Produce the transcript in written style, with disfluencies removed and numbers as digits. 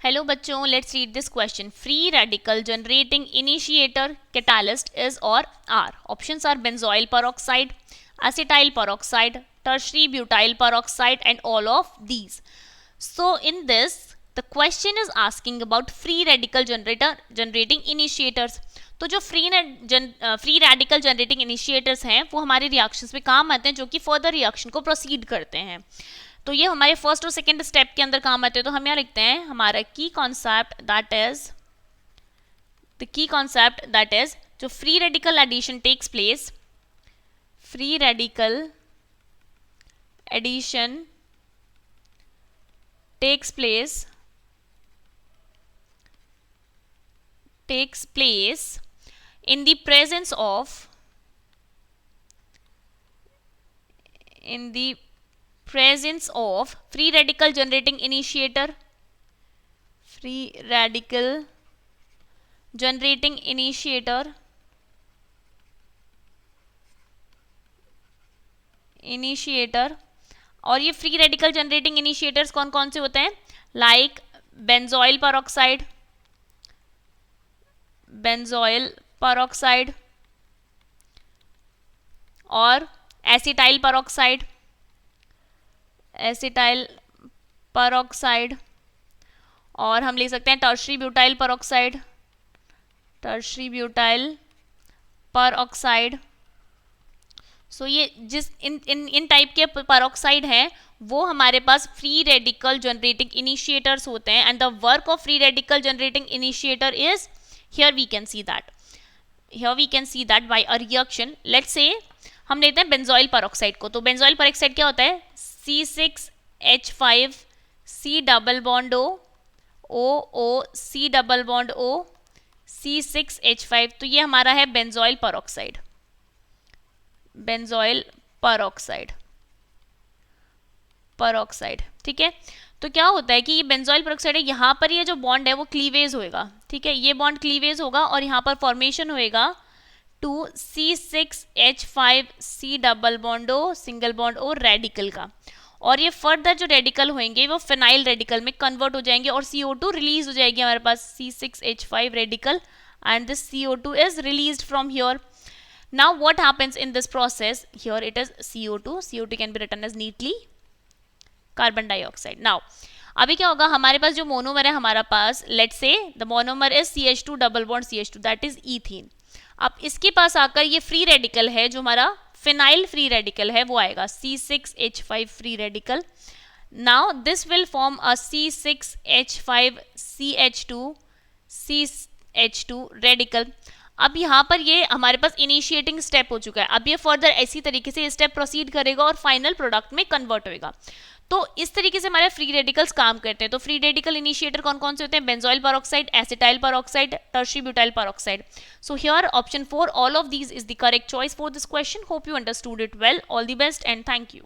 Hello बच्चों, let's read this question. Free radical generating initiator catalyst is or are. Options are benzoyl peroxide, acetyl peroxide, tertiary butyl peroxide and all of these. So in this the question is asking about free radical generating initiators. तो जो free radical generating initiators हैं वो हमारे reactions में काम आते हैं, जो कि फर्दर रिएक्शन को प्रोसीड करते हैं. तो ये हमारे फर्स्ट और सेकेंड स्टेप के अंदर काम आते हैं. तो हम यहाँ लिखते हैं हमारा की कॉन्सेप्ट दैट इज जो free radical addition takes place, free radical addition takes place in the presence of free radical generating initiator और ये फ्री रेडिकल जनरेटिंग इनिशिएटर्स कौन कौन से होते हैं? लाइक benzoyl peroxide और एसिटाइल peroxide और हम ले सकते हैं tertiary butyl peroxide. सो ये जिस इन टाइप के पेरोक्साइड हैं वो हमारे पास फ्री रेडिकल जनरेटिंग इनिशिएटर्स होते हैं. And the work of free radical generating initiator is here we can see that by a reaction. Let's say हम लेते हैं बेंजोइल पेरोक्साइड को. तो बेंजोइल पेरोक्साइड क्या होता है? C6H5 C double bond O C double bond O C6H5. तो ये हमारा है बेंजोइल पेरोक्साइड. ठीक है. तो क्या होता है कि ये बेंजोइल पेरोक्साइड है, यहाँ पर ये जो बॉन्ड है वो क्लीवेज होएगा. ठीक है, ये बॉन्ड क्लीवेज होगा और यहाँ पर फॉर्मेशन होएगा 2 C6H5 C double bond O single bond O radical का. और ये फर्दर जो रेडिकल होंगे वो फिनाइल रेडिकल में कन्वर्ट हो जाएंगे और CO2 रिलीज हो जाएगी हमारे पास C6H5 radical and this CO2 is released from here. Now what happens in this process? Here it is CO2. CO2 can be written as neatly carbon dioxide. Now अभी क्या होगा? हमारे पास जो मोनोमर है हमारा पास, let's say the monomer is CH2 double bond CH2, that is ethene. अब इसके पास आकर ये फ्री रेडिकल है, जो हमारा फिनाइल फ्री रेडिकल है वो आएगा C6H5 free radical. Now this will form a C6H5 CH2 radical. अब यहाँ पर ये हमारे पास इनिशिएटिंग स्टेप हो चुका है. अब ये फर्दर इसी तरीके से स्टेप प्रोसीड करेगा और फाइनल प्रोडक्ट में कन्वर्ट होएगा. तो इस तरीके से हमारे फ्री रेडिकल्स काम करते हैं. तो फ्री रेडिकल इनिशिएटर कौन कौन से होते हैं? Benzoyl peroxide, acetyl peroxide, tertiary butyl peroxide. So here option 4 all of these is the correct choice for this question. Hope you understood it well. All the best and thank you.